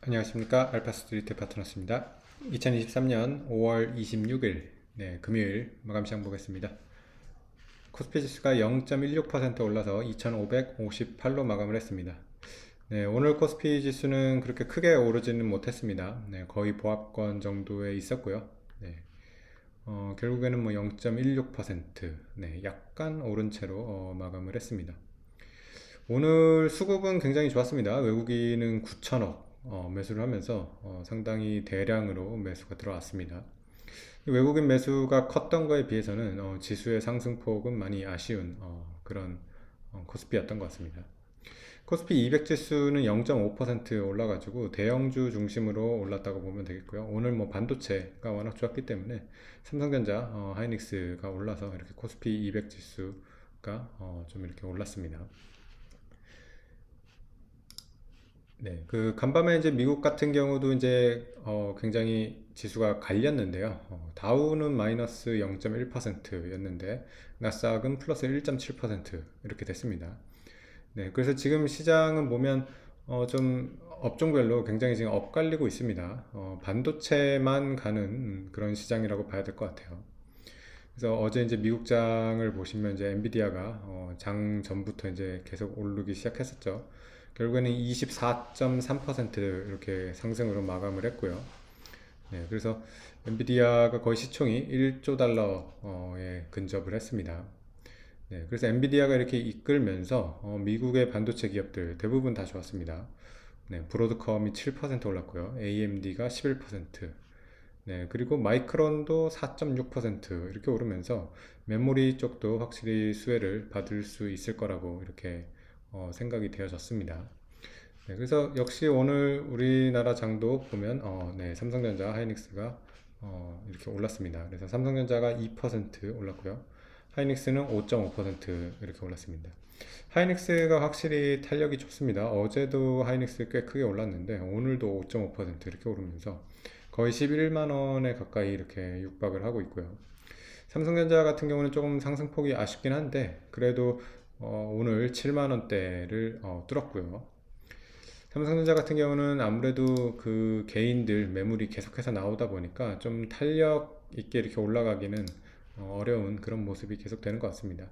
안녕하십니까. 알파스트리트 파트너스입니다. 2023년 5월 26일 금요일 마감 시장 보겠습니다. 코스피 지수가 0.16% 올라서 2558로 마감을 했습니다. 오늘 코스피 지수는 그렇게 크게 오르지는 못했습니다. 거의 보합권 정도에 있었고요. 결국에는 뭐 0.16%, 약간 오른 채로 마감을 했습니다. 오늘 수급은 굉장히 좋았습니다. 외국인은 9천억 매수를 하면서 상당히 대량으로 매수가 들어왔습니다. 외국인 매수가 컸던 거에 비해서는 지수의 상승폭은 많이 아쉬운 그런 코스피였던 것 같습니다. 코스피 200 지수는 0.5% 올라가지고 대형주 중심으로 올랐다고 보면 되겠고요. 오늘 뭐 반도체가 워낙 좋았기 때문에 삼성전자, 하이닉스가 올라서 이렇게 코스피 200 지수가 좀 이렇게 올랐습니다. 그 간밤에 이제 미국 같은 경우도 이제 굉장히 지수가 갈렸는데요. 다우는 마이너스 0.1%였는데 나스닥은 플러스 1.7% 이렇게 됐습니다. 그래서 지금 시장은 보면 좀 업종별로 굉장히 지금 엇갈리고 있습니다. 반도체만 가는 그런 시장이라고 봐야 될 것 같아요. 그래서 어제 이제 미국장을 보시면 이제 엔비디아가 장 전부터 이제 계속 오르기 시작했었죠. 결국에는 24.3% 이렇게 상승으로 마감을 했고요. 그래서 엔비디아가 거의 시총이 1조 달러에 근접을 했습니다. 그래서 엔비디아가 이렇게 이끌면서 미국의 반도체 기업들 대부분 다 좋았습니다. 브로드컴이 7% 올랐고요. AMD가 11%, 그리고 마이크론도 4.6% 이렇게 오르면서 메모리 쪽도 확실히 수혜를 받을 수 있을 거라고 이렇게 생각이 되어졌습니다. 그래서 역시 오늘 우리나라 장도 보면 삼성전자, 하이닉스가 이렇게 올랐습니다. 그래서 삼성전자가 2% 올랐고요. 하이닉스는 5.5% 이렇게 올랐습니다. 하이닉스가 확실히 탄력이 좋습니다. 어제도 하이닉스 꽤 크게 올랐는데 오늘도 5.5% 이렇게 오르면서 거의 11만 원에 가까이 이렇게 육박을 하고 있고요. 삼성전자 같은 경우는 조금 상승폭이 아쉽긴 한데 그래도 오늘 7만 원대를 뚫었고요. 삼성전자 같은 경우는 아무래도 그 개인들 매물이 계속해서 나오다 보니까 좀 탄력 있게 이렇게 올라가기는 어려운 그런 모습이 계속 되는 것 같습니다.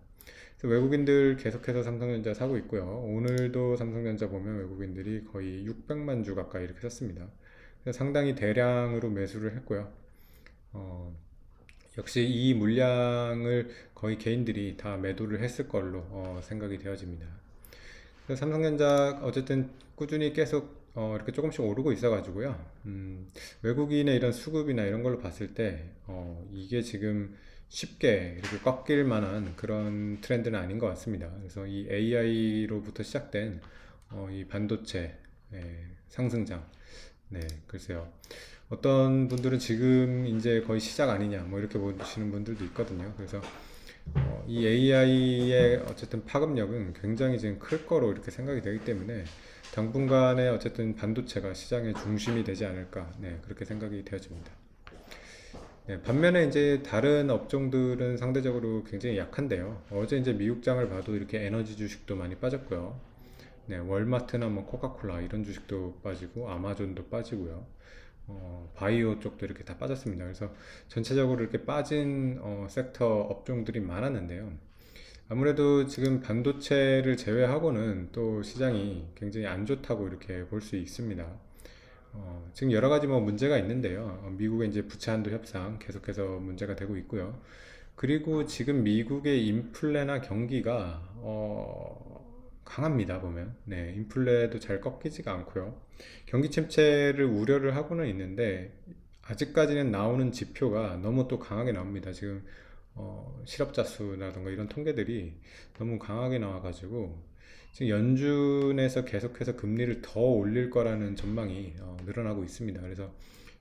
그래서 외국인들 계속해서 삼성전자 사고 있고요. 오늘도 삼성전자 보면 외국인들이 거의 600만 주 가까이 이렇게 샀습니다. 그래서 상당히 대량으로 매수를 했고요. 어, 역시 이 물량을 거의 개인들이 다 매도를 했을 걸로 생각이 되어집니다. 그래서 삼성전자 어쨌든 꾸준히 계속 이렇게 조금씩 오르고 있어가지고요. 외국인의 이런 수급이나 이런 걸로 봤을 때 이게 지금 쉽게 이렇게 꺾일 만한 그런 트렌드는 아닌 것 같습니다. 그래서 이 AI로부터 시작된 이 반도체 상승장, 글쎄요. 어떤 분들은 지금 이제 거의 시작 아니냐, 뭐 이렇게 보시는 분들도 있거든요. 그래서 이 AI의 어쨌든 파급력은 굉장히 지금 클 거로 이렇게 생각이 되기 때문에 당분간에 어쨌든 반도체가 시장의 중심이 되지 않을까, 그렇게 생각이 되어집니다. 반면에 이제 다른 업종들은 상대적으로 굉장히 약한데요. 어제 이제 미국장을 봐도 이렇게 에너지 주식도 많이 빠졌고요. 월마트나 뭐 코카콜라 이런 주식도 빠지고 아마존도 빠지고요. 바이오 쪽도 이렇게 다 빠졌습니다. 그래서 전체적으로 이렇게 빠진 섹터 업종들이 많았는데요. 아무래도 지금 반도체를 제외하고는 또 시장이 굉장히 안 좋다고 이렇게 볼 수 있습니다. 지금 여러 가지 뭐 문제가 있는데요. 미국의 이제 부채 한도 협상 계속해서 문제가 되고 있고요. 그리고 지금 미국의 인플레나 경기가 강합니다 보면. 인플레도 잘 꺾이지가 않고요. 경기 침체를 우려를 하고는 있는데 아직까지는 나오는 지표가 너무 또 강하게 나옵니다. 지금 실업자 수라든가 이런 통계들이 너무 강하게 나와가지고 지금 연준에서 계속해서 금리를 더 올릴 거라는 전망이 늘어나고 있습니다. 그래서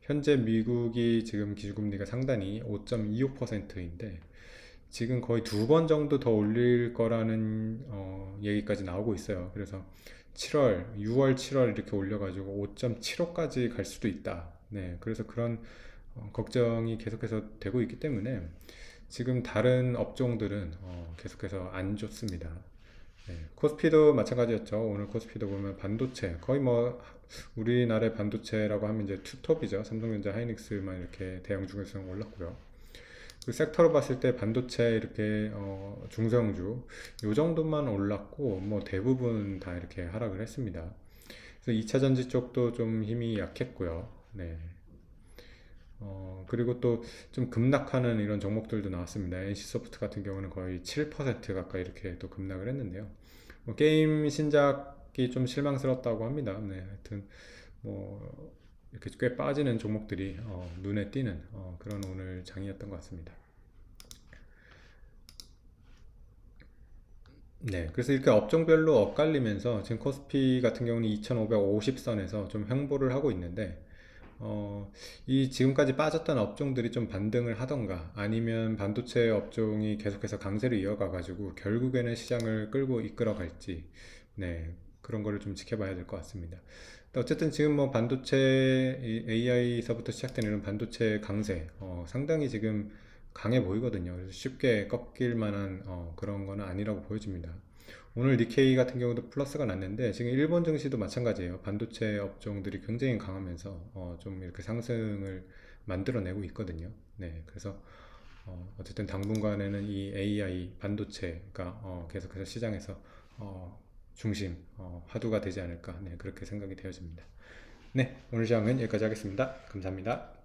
현재 미국이 지금 기준금리가 상단이 5.25%인데 지금 거의 두 번 정도 더 올릴 거라는 얘기까지 나오고 있어요. 그래서 7월, 6월, 7월 이렇게 올려가지고 5.75까지 갈 수도 있다. 그래서 그런 걱정이 계속해서 되고 있기 때문에 지금 다른 업종들은 계속해서 안 좋습니다. 네, 코스피도 마찬가지였죠. 오늘 코스피도 보면 반도체 거의 뭐 우리나라의 반도체라고 하면 이제 투톱이죠. 삼성전자, 하이닉스만 이렇게 대형 중에서는 올랐고요. 그 섹터로 봤을 때 반도체 이렇게 중성주 요 정도만 올랐고 뭐 대부분 다 이렇게 하락을 했습니다. 그래서 2차 전지 쪽도 좀 힘이 약했고요. 네. 그리고 또 좀 급락하는 이런 종목들도 나왔습니다. NC소프트 같은 경우는 거의 7% 가까이 이렇게 또 급락을 했는데요. 뭐 게임 신작이 좀 실망스럽다고 합니다. 네, 하여튼 뭐 이렇게 꽤 빠지는 종목들이 눈에 띄는 그런 오늘 장이었던 것 같습니다. 네, 그래서 이렇게 업종별로 엇갈리면서 지금 코스피 같은 경우는 2550선에서 좀 횡보를 하고 있는데 이 지금까지 빠졌던 업종들이 좀 반등을 하던가 아니면 반도체 업종이 계속해서 강세를 이어가 가지고 결국에는 시장을 끌고 이끌어 갈지 네, 그런 거를 좀 지켜봐야 될 것 같습니다. 근데 어쨌든 지금 뭐 반도체 AI서부터 시작되는 이런 반도체 강세 상당히 지금 강해 보이거든요. 그래서 쉽게 꺾일 만한 그런 거는 아니라고 보여집니다. 오늘 니케이 같은 경우도 플러스가 났는데 지금 일본 증시도 마찬가지예요. 반도체 업종들이 굉장히 강하면서 좀 이렇게 상승을 만들어내고 있거든요. 네, 그래서 어쨌든 당분간에는 이 AI 반도체가 계속해서 시장에서 중심 화두가 되지 않을까 네, 그렇게 생각이 되어집니다. 네, 오늘 시장은 여기까지 하겠습니다. 감사합니다.